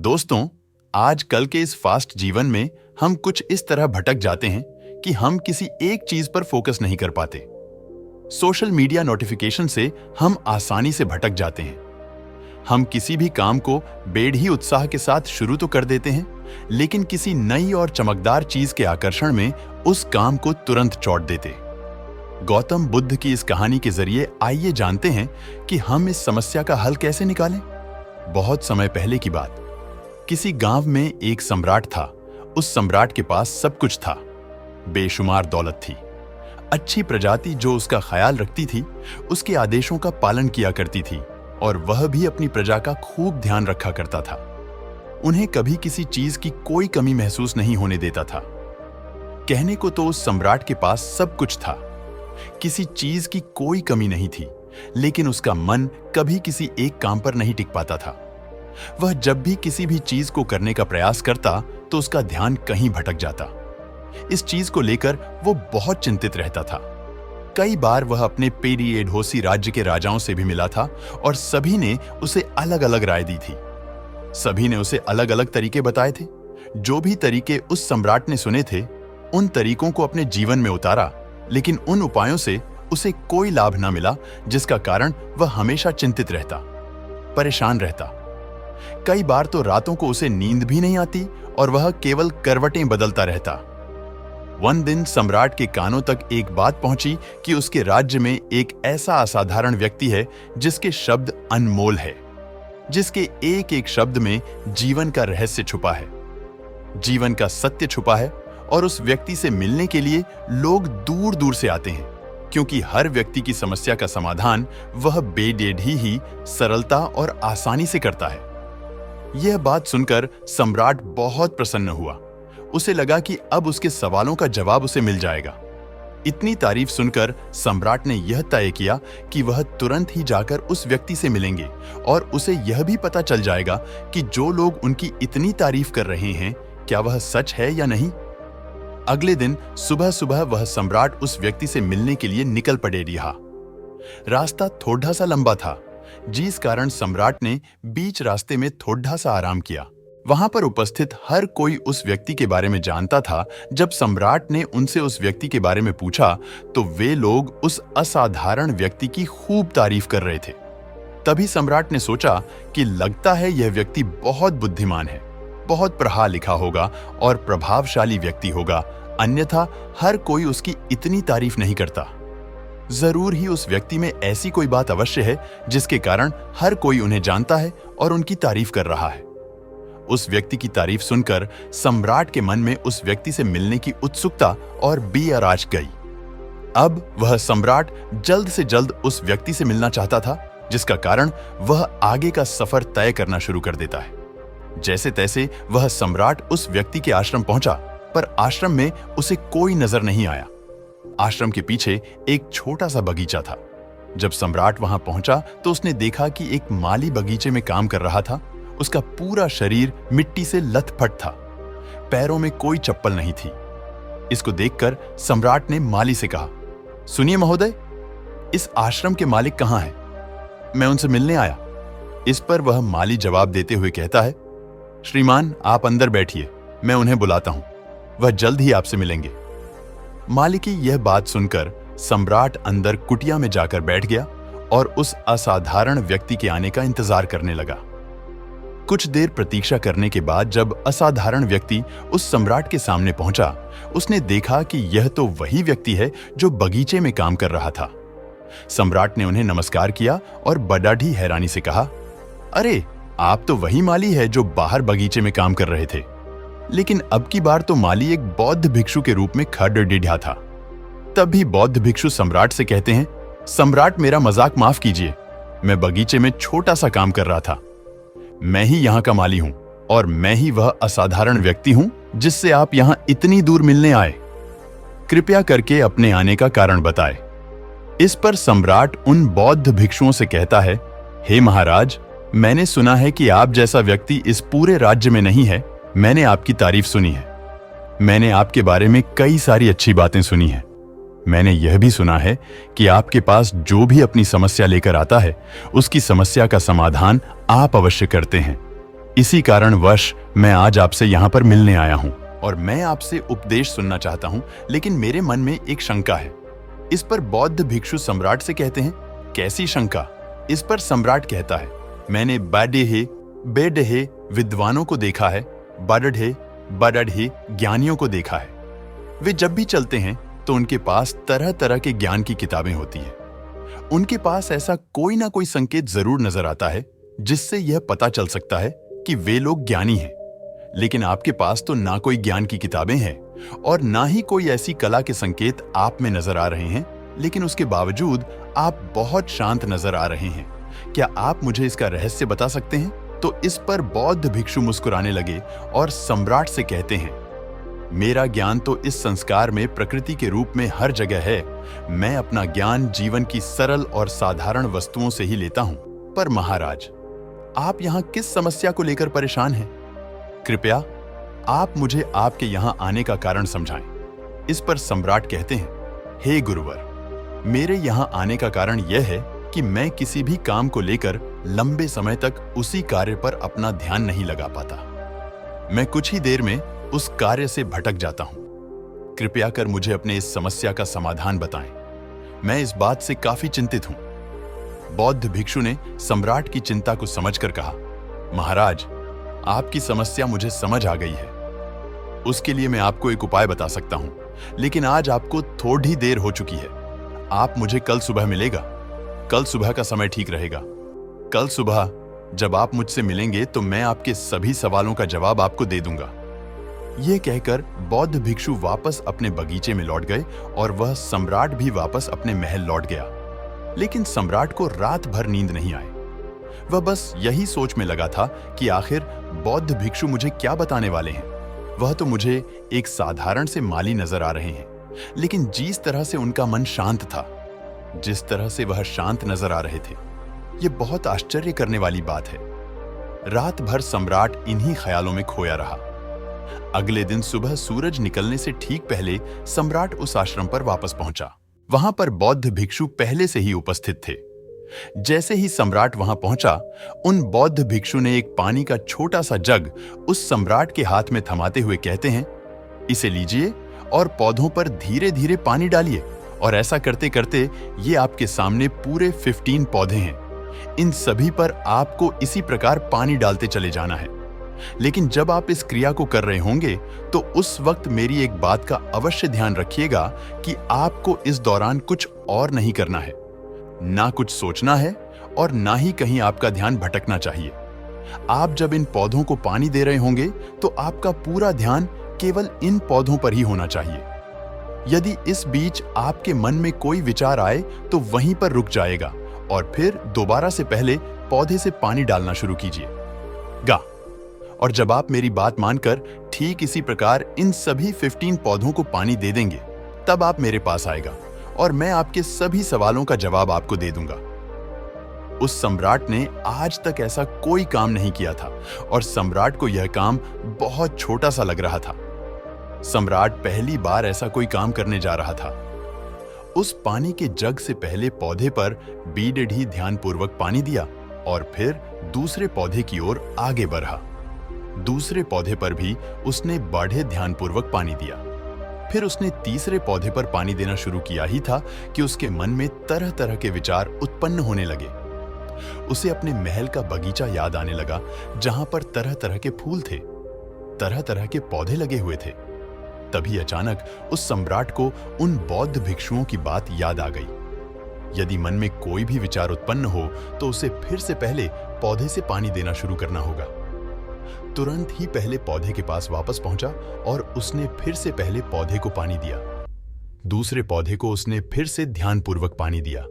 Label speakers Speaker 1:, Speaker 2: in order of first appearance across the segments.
Speaker 1: दोस्तों, आज कल के इस फास्ट जीवन में हम कुछ इस तरह भटक जाते हैं कि हम किसी एक चीज पर फोकस नहीं कर पाते। सोशल मीडिया नोटिफिकेशन से हम आसानी से भटक जाते हैं। हम किसी भी काम को बेढ़ी उत्साह के साथ शुरू तो कर देते हैं, लेकिन किसी नई और चमकदार चीज के आकर्षण में उस काम को तुरंत छोड़ देते। गौतम बुद्ध की इस कहानी के जरिए आइए जानते हैं कि हम इस समस्या का हल कैसे निकालें। बहुत समय पहले की बात, किसी गांव में एक सम्राट था। उस सम्राट के पास सब कुछ था। बेशुमार दौलत थी, अच्छी प्रजाति जो उसका ख्याल रखती थी, उसके आदेशों का पालन किया करती थी और वह भी अपनी प्रजा का खूब ध्यान रखा करता था। उन्हें कभी किसी चीज की कोई कमी महसूस नहीं होने देता था। कहने को तो उस सम्राट के पास सब कुछ था, किसी चीज की कोई कमी नहीं थी, लेकिन उसका मन कभी किसी एक काम पर नहीं टिक पाता था। वह जब भी किसी भी चीज को करने का प्रयास करता तो उसका ध्यान कहीं भटक जाता। इस चीज को लेकर वो बहुत चिंतित रहता था। कई बार वह अपने पेरिएढोसी राज्य के राजाओं से भी मिला था और सभी ने उसे अलग अलग राय दी थी। सभी ने उसे अलग अलग तरीके बताए थे। जो भी तरीके उस सम्राट ने सुने थे, उन तरीकों को अपने जीवन में उतारा, लेकिन उन उपायों से उसे कोई लाभ न मिला, जिसका कारण वह हमेशा चिंतित रहता, परेशान रहता। कई बार तो रातों को उसे नींद भी नहीं आती और वह केवल करवटें बदलता रहता। one दिन सम्राट के कानों तक एक बात पहुंची कि उसके राज्य में एक ऐसा असाधारण व्यक्ति है जिसके शब्द अनमोल है, जिसके एक एक शब्द में जीवन का रहस्य छुपा है, जीवन का सत्य छुपा है। और उस व्यक्ति से मिलने के लिए लोग दूर दूर से आते हैं, क्योंकि हर व्यक्ति की समस्या का समाधान वह बेडेढ़ी ही सरलता और आसानी से करता है। यह बात सुनकर सम्राट बहुत प्रसन्न हुआ। उसे लगा कि अब उसके सवालों का जवाब उसे मिल जाएगा। इतनी तारीफ सुनकर सम्राट ने यह तय किया कि वह तुरंत ही जाकर उस व्यक्ति से मिलेंगे और उसे यह भी पता चल जाएगा कि जो लोग उनकी इतनी तारीफ कर रहे हैं, क्या वह सच है या नहीं। अगले दिन सुबह सुबह वह सम्राट उस व्यक्ति से मिलने के लिए निकल पड़े रहा। रास्ता थोड़ा सा लंबा था, जिस कारण सम्राट ने बीच रास्ते में थोड़ा सा आराम किया। वहां पर उपस्थित हर कोई उस व्यक्ति के बारे में जानता था। जब सम्राट ने उनसे उस व्यक्ति के बारे में पूछा तो वे लोग उस असाधारण व्यक्ति की खूब तारीफ कर रहे थे। तभी सम्राट ने सोचा कि लगता है यह व्यक्ति बहुत बुद्धिमान है, बहुत पढ़ा लिखा होगा और प्रभावशाली व्यक्ति होगा, अन्यथा हर कोई उसकी इतनी तारीफ नहीं करता। जरूर ही उस व्यक्ति में ऐसी कोई बात अवश्य है जिसके कारण हर कोई उन्हें जानता है और उनकी तारीफ कर रहा है। उस व्यक्ति की तारीफ सुनकर सम्राट के मन में उस व्यक्ति से मिलने की उत्सुकता और बेअराज गई। अब वह सम्राट जल्द से जल्द उस व्यक्ति से मिलना चाहता था, जिसका कारण वह आगे का सफर तय करना शुरू कर देता है। जैसे तैसे वह सम्राट उस व्यक्ति के आश्रम पहुंचा, पर आश्रम में उसे कोई नजर नहीं आया। आश्रम के पीछे एक छोटा सा बगीचा था। जब सम्राट वहां पहुंचा तो उसने देखा कि एक माली बगीचे में काम कर रहा था। उसका पूरा शरीर मिट्टी से लथपथ था, पैरों में कोई चप्पल नहीं थी। इसको देखकर सम्राट ने माली से कहा, सुनिए महोदय, इस आश्रम के मालिक कहां हैं? मैं उनसे मिलने आया। इस पर वह माली जवाब देते हुए कहता है, श्रीमान आप अंदर बैठिए, मैं उन्हें बुलाता हूं, वह जल्द ही आपसे मिलेंगे। माली की यह बात सुनकर सम्राट अंदर कुटिया में जाकर बैठ गया और उस असाधारण व्यक्ति के आने का इंतजार करने लगा। कुछ देर प्रतीक्षा करने के बाद जब असाधारण व्यक्ति उस सम्राट के सामने पहुंचा, उसने देखा कि यह तो वही व्यक्ति है जो बगीचे में काम कर रहा था। सम्राट ने उन्हें नमस्कार किया और बड़ी हैरानी से कहा, अरे आप तो वही माली है जो बाहर बगीचे में काम कर रहे थे। लेकिन अब की बार तो माली एक बौद्ध भिक्षु के रूप में खड़ डिढ़ा था। तब भी बौद्ध भिक्षु सम्राट से कहते हैं, सम्राट मेरा मजाक माफ कीजिए, मैं बगीचे में छोटा सा काम कर रहा था। मैं ही यहाँ का माली हूं और मैं ही वह असाधारण व्यक्ति हूं जिससे आप यहाँ इतनी दूर मिलने आए। कृपया करके अपने आने का कारण बताएं। इस पर सम्राट उन बौद्ध भिक्षुओं से कहता है, हे महाराज, मैंने सुना है कि आप जैसा व्यक्ति इस पूरे राज्य में नहीं है। मैंने आपकी तारीफ सुनी है। मैंने आपके बारे में कई सारी अच्छी बातें सुनी हैं। मैंने यह भी सुना है कि आपके पास जो भी अपनी समस्या लेकर आता है, उसकी समस्या का समाधान आप अवश्य करते हैं। इसी कारणवश मैं आज आपसे यहाँ पर मिलने आया हूँ और मैं आपसे उपदेश सुनना चाहता हूँ, लेकिन मेरे मन में एक शंका है। इस पर बौद्ध भिक्षु सम्राट से कहते हैं, कैसी शंका? इस पर सम्राट कहता है, मैंने बेडहे विद्वानों को देखा है, बड़ढ़े ज्ञानियों को देखा है। वे जब भी चलते हैं तो उनके पास तरह तरह के ज्ञान की किताबें होती है। उनके पास ऐसा कोई ना कोई संकेत जरूर नजर आता है जिससे यह पता चल सकता है कि वे लोग ज्ञानी हैं। लेकिन आपके पास तो ना कोई ज्ञान की किताबें हैं और ना ही कोई ऐसी कला के संकेत आप में नजर आ रहे हैं, लेकिन उसके बावजूद आप बहुत शांत नजर आ रहे हैं। क्या आप मुझे इसका रहस्य बता सकते हैं? तो इस पर बौद्ध भिक्षु मुस्कुराने लगे और सम्राट से कहते हैं, मेरा ज्ञान तो इस संस्कार में प्रकृति के रूप में हर जगह है। मैं अपना ज्ञान जीवन की सरल और साधारण वस्तुओं से ही लेता हूं। पर महाराज, आप यहाँ किस समस्या को लेकर परेशान हैं? कृपया आप मुझे आपके यहाँ आने का कारण समझाएं। इस पर सम्राट कहते हैं, हे गुरुवर, मेरे यहाँ आने का कारण यह है कि मैं किसी भी काम को लेकर लंबे समय तक उसी कार्य पर अपना ध्यान नहीं लगा पाता। मैं कुछ ही देर में उस कार्य से भटक जाता हूं। कृपया कर मुझे अपने इस समस्या का समाधान बताएं। मैं इस बात से काफी चिंतित हूं। बौद्ध भिक्षु ने सम्राट की चिंता को समझकर कहा, महाराज, आपकी समस्या मुझे समझ आ गई है। उसके लिए मैं आपको एक उपाय बता सकता हूं, लेकिन आज आपको थोड़ी देर हो चुकी है। आप मुझे कल सुबह मिलेगा। कल सुबह का समय ठीक रहेगा। कल सुबह जब आप मुझसे मिलेंगे तो मैं आपके सभी सवालों का जवाब आपको दे दूंगा। यह कहकर बौद्ध भिक्षु वापस अपने बगीचे में लौट गए और वह सम्राट भी वापस अपने महल लौट गया। लेकिन सम्राट को रात भर नींद नहीं आई। वह बस यही सोच में लगा था कि आखिर बौद्ध भिक्षु मुझे क्या बताने वाले हैं। वह तो मुझे एक साधारण से माली नजर आ रहे हैं, लेकिन जिस तरह से उनका मन शांत था, जिस तरह से वह शांत नजर आ रहे थे, यह बहुत आश्चर्य करने वाली बात है। रात भर सम्राट इन्हीं ख्यालों में खोया रहा। अगले दिन सुबह सूरज निकलने से ठीक पहले सम्राट उस आश्रम पर वापस पहुंचा। वहां पर बौद्ध भिक्षु पहले से ही उपस्थित थे। जैसे ही सम्राट वहां पहुंचा, उन बौद्ध भिक्षु ने एक पानी का छोटा सा जग उस सम्राट के हाथ में थमाते हुए कहते हैं, इसे लीजिए और पौधों पर धीरे धीरे पानी डालिए। और ऐसा करते करते ये आपके सामने पूरे 15 पौधे हैं। इन सभी पर आपको इसी प्रकार पानी डालते चले जाना है। लेकिन जब आप इस क्रिया को कर रहे होंगे तो उस वक्त मेरी एक बात का अवश्य ध्यान रखिएगा कि आपको इस दौरान कुछ और नहीं करना है, ना कुछ सोचना है और ना ही कहीं आपका ध्यान भटकना चाहिए। आप जब इन पौधों को पानी दे रहे होंगे तो आपका पूरा ध्यान केवल इन पौधों पर ही होना चाहिए। यदि इस बीच आपके मन में कोई विचार आए तो वहीं पर रुक जाएगा और फिर दोबारा से पहले पौधे से पानी डालना शुरू कीजिएगा। और जब आप मेरी बात मानकर ठीक इसी प्रकार इन सभी 15 पौधों को पानी दे देंगे, तब आप मेरे पास आएगा और मैं आपके सभी सवालों का जवाब आपको दे दूंगा। उस सम्राट ने आज तक ऐसा कोई काम नहीं किया था और सम्राट को यह काम बहुत छोटा सा लग रहा था। सम्राट पहली बार ऐसा कोई काम करने जा रहा था। उस पानी के जग से पहले पौधे पर बीडढ़ी ध्यानपूर्वक पानी दिया और फिर दूसरे पौधे की ओर आगे बढ़ा। दूसरे पौधे पर भी उसने बड़े ध्यानपूर्वक पानी दिया। फिर उसने तीसरे पौधे पर पानी देना शुरू किया ही था कि उसके मन में तरह तरह के विचार उत्पन्न होने लगे। उसे अपने महल का बगीचा याद आने लगा, जहां पर तरह तरह के फूल थे, तरह तरह के पौधे लगे हुए थे। तभी अचानक उस सम्राट को उन बौद्ध भिक्षुओं की बात याद आ गई। यदि मन में कोई भी विचार उत्पन्न हो तो उसे फिर से पहले पौधे से पानी देना शुरू करना होगा। तुरंत ही पहले पौधे के पास वापस पहुंचा और उसने फिर से पहले पौधे को पानी दिया। दूसरे पौधे को उसने फिर से ध्यानपूर्वक पानी दिया।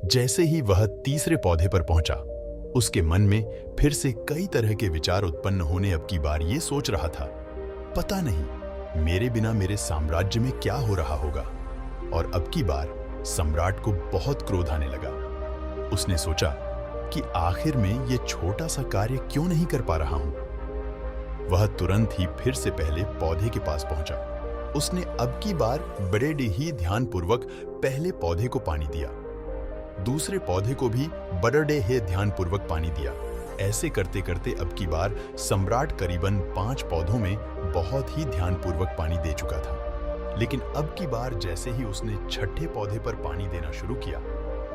Speaker 1: जैसे ही वह तीसरे पौधे पर पहुंचा, उसके मन में फिर से कई तरह के विचार उत्पन्न होने अब की बार ये सोच रहा था, पता नहीं मेरे बिना मेरे साम्राज्य में क्या हो रहा होगा। और अब की बार सम्राट को बहुत क्रोध आने लगा। उसने सोचा कि आखिर में ये छोटा सा कार्य क्यों नहीं कर पा रहा हूं। वह तुरंत ही फिर से पहले पौधे के पास पहुंचा। उसने अब की बार बड़े ही ध्यानपूर्वक पहले पौधे को पानी दिया। दूसरे पौधे को भी बड़े ही ध्यानपूर्वक पानी दिया। ऐसे करते करते अब की बार सम्राट करीबन 5 पौधों में बहुत ही ध्यानपूर्वक पानी दे चुका था। लेकिन अब की बार जैसे ही उसने छठे पौधे पर पानी देना शुरू किया,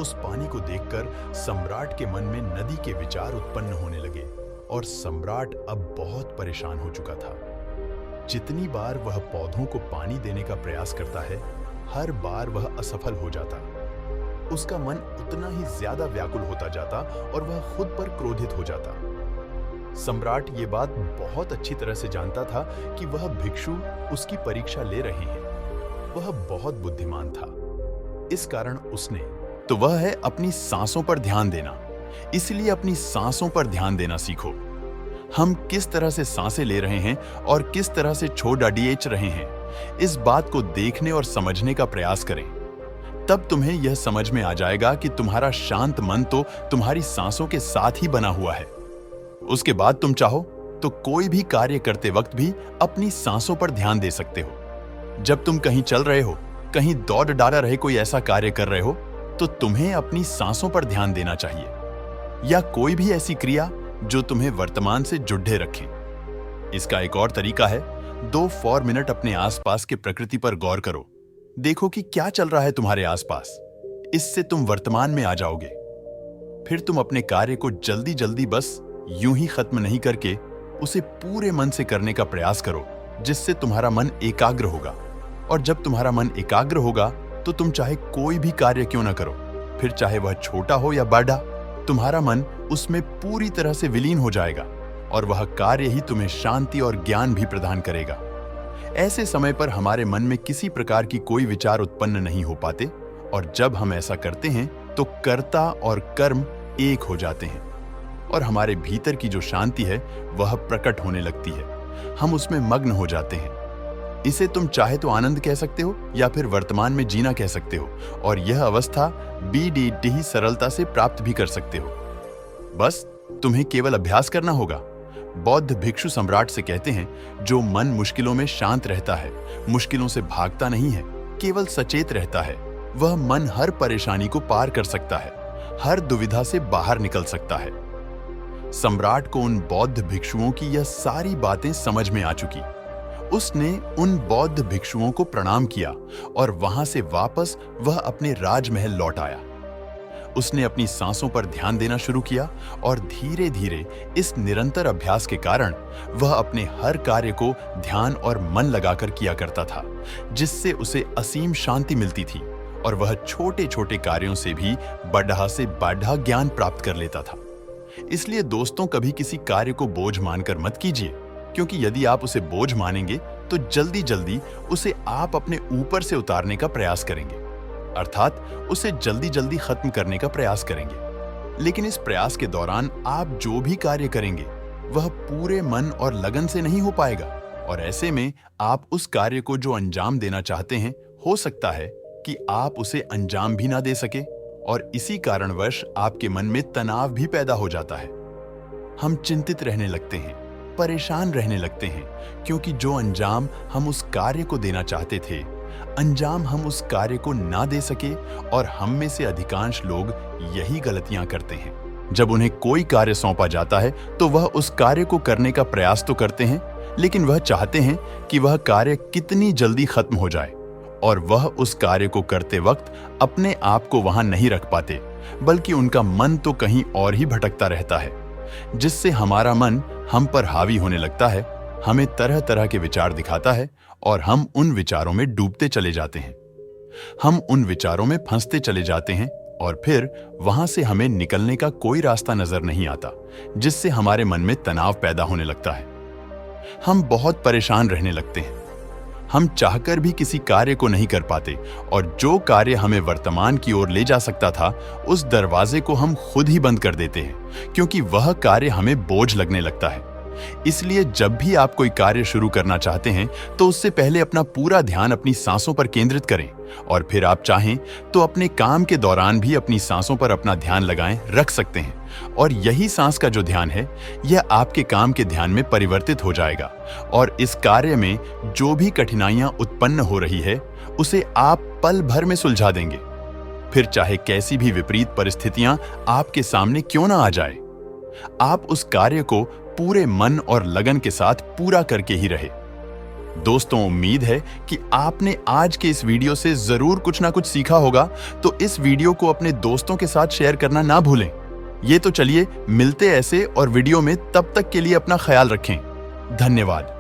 Speaker 1: उस पानी को देखकर सम्राट के मन में नदी के विचार उत्पन्न होने लगे और सम्राट अब बहुत परेशान हो चुका था। जितनी बार वह पौधों को पानी देने का प्रयास करता है, हर बार वह असफल हो जाता। उसका मन उतना ही ज्यादा व्याकुल होता जाता और वह खुद पर क्रोधित हो जाता। सम्राट ये बात बहुत अच्छी तरह से जानता था कि वह भिक्षु उसकी परीक्षा ले रहे हैं। वह बहुत बुद्धिमान था। इस कारण उसने तो वह है अपनी सांसों पर ध्यान देना। इसलिए अपनी सांसों पर ध्यान देना सीखो। हम किस तरह से सांसें ले रहे हैं और किस तरह से छोड़ अड़िएच रहे हैं, इस बात को देखने और समझने का प्रयास करें। तब तुम्हें यह समझ में आ जाएगा कि तुम्हारा शांत मन तो तुम्हारी सांसों के साथ ही बना हुआ है। उसके बाद तुम चाहो तो कोई भी कार्य करते वक्त भी अपनी सांसों पर ध्यान दे सकते हो। जब तुम कहीं चल रहे हो, कहीं दौड़ डाला रहे कोई ऐसा कार्य कर रहे हो, तो तुम्हें अपनी सांसों पर ध्यान देना चाहिए। या कोई भी ऐसी क्रिया जो तुम्हें वर्तमान से जुड़े रखें। इसका एक और तरीका है, 2-4 मिनट अपने आसपास के प्रकृति पर गौर करो। देखो कि क्या चल रहा है तुम्हारे आसपास। इससे तुम वर्तमान में आ जाओगे। फिर तुम अपने कार्य को जल्दी जल्दी बस यूं ही खत्म नहीं करके उसे पूरे मन से करने का प्रयास करो, जिससे तुम्हारा मन एकाग्र होगा। और जब तुम्हारा मन एकाग्र होगा तो तुम चाहे कोई भी कार्य क्यों ना करो, फिर चाहे वह छोटा हो या बड़ा, तुम्हारा मन उसमें पूरी तरह से विलीन हो जाएगा और वह कार्य ही तुम्हें शांति और ज्ञान भी प्रदान करेगा। ऐसे समय पर हमारे मन में किसी प्रकार की कोई विचार उत्पन्न नहीं हो पाते और जब हम ऐसा करते हैं तो कर्ता और कर्म एक हो जाते हैं और हमारे भीतर की जो शांति है वह प्रकट होने लगती है। हम उसमें मग्न हो जाते हैं। इसे तुम चाहे तो आनंद कह सकते हो या फिर वर्तमान में जीना कह सकते हो और यह अवस्था BDD सरलता से प्राप्त भी कर सकते हो। बस तुम्हें केवल अभ्यास करना होगा। बौद्ध भिक्षु सम्राट से कहते हैं, जो मन मुश्किलों में शांत रहता है, मुश्किलों से भागता नहीं है, केवल सचेत रहता है, वह मन हर परेशानी को पार कर सकता है, हर दुविधा से बाहर निकल सकता है। सम्राट को उन बौद्ध भिक्षुओं की यह सारी बातें समझ में आ चुकी। उसने उन बौद्ध भिक्षुओं को प्रणाम किया और वहां से वापस वह अपने राजमहल लौट आया। उसने अपनी सांसों पर ध्यान देना शुरू किया और धीरे धीरे इस निरंतर अभ्यास के कारण वह अपने हर कार्य को ध्यान और मन लगाकर किया करता था, जिससे उसे असीम शांति मिलती थी और वह छोटे छोटे कार्यों से भी बढ़ा से बढ़ा ज्ञान प्राप्त कर लेता था। इसलिए दोस्तों, कभी किसी कार्य को बोझ मानकर मत कीजिए, क्योंकि यदि आप उसे बोझ मानेंगे तो जल्दी जल्दी उसे आप अपने ऊपर से उतारने का प्रयास करेंगे, अर्थात उसे जल्दी जल्दी खत्म करने का प्रयास करेंगे। लेकिन इस प्रयास के दौरान आप जो भी कार्य करेंगे वह पूरे मन और लगन से नहीं हो पाएगा और ऐसे में आप उस कार्य को जो अंजाम देना चाहते हैं, हो सकता है कि आप उसे अंजाम भी ना दे सके और इसी कारणवश आपके मन में तनाव भी पैदा हो जाता है। हम चिंतित रहने लगते हैं, परेशान रहने लगते हैं, क्योंकि जो अंजाम हम उस कार्य को देना चाहते थे, अंजाम हम उस कार्य को ना दे सके। और हम में से अधिकांश लोग यही गलतियां करते हैं। जब उन्हें कोई कार्य सौंपा जाता है तो वह उस कार्य को करने का प्रयास तो करते हैं, लेकिन वह चाहते हैं कि वह कार्य कितनी जल्दी खत्म हो जाए और वह उस कार्य को करते वक्त अपने आप को वहां नहीं रख पाते, बल्कि उनका मन तो कहीं और ही भटकता रहता है, जिससे हमारा मन हम पर हावी होने लगता है, हमें तरह तरह के विचार दिखाता है और हम उन विचारों में डूबते चले जाते हैं। हम उन विचारों में फंसते चले जाते हैं और फिर वहां से हमें निकलने का कोई रास्ता नजर नहीं आता, जिससे हमारे मन में तनाव पैदा होने लगता है। हम बहुत परेशान रहने लगते हैं। हम चाहकर भी किसी कार्य को नहीं कर पाते और जो कार्य हमें वर्तमान की ओर ले जा सकता था, उस दरवाजे को हम खुद ही बंद कर देते हैं, क्योंकि वह कार्य हमें बोझ लगने लगता है। इसलिए जब भी आप कोई कार्य शुरू करना चाहते हैं तो उससे पहले अपना पूरा ध्यान अपनी सांसों पर केंद्रित करें और फिर आप चाहें तो अपने काम के दौरान भी अपनी सांसों पर अपना ध्यान लगाएं रख सकते हैं और यही सांस का जो ध्यान है यह आपके काम के ध्यान में परिवर्तित हो जाएगा और इस कार्य में जो भी कठिनाइयां उत्पन्न हो रही है उसे आप पल भर में सुलझा देंगे। फिर चाहे कैसी भी विपरीत परिस्थितियां आपके सामने क्यों ना आ जाए, आप उस कार्य को पूरे मन और लगन के साथ पूरा करके ही रहे। दोस्तों, उम्मीद है कि आपने आज के इस वीडियो से जरूर कुछ ना कुछ सीखा होगा, तो इस वीडियो को अपने दोस्तों के साथ शेयर करना ना भूलें। ये तो चलिए मिलते ऐसे और वीडियो में, तब तक के लिए अपना ख्याल रखें। धन्यवाद।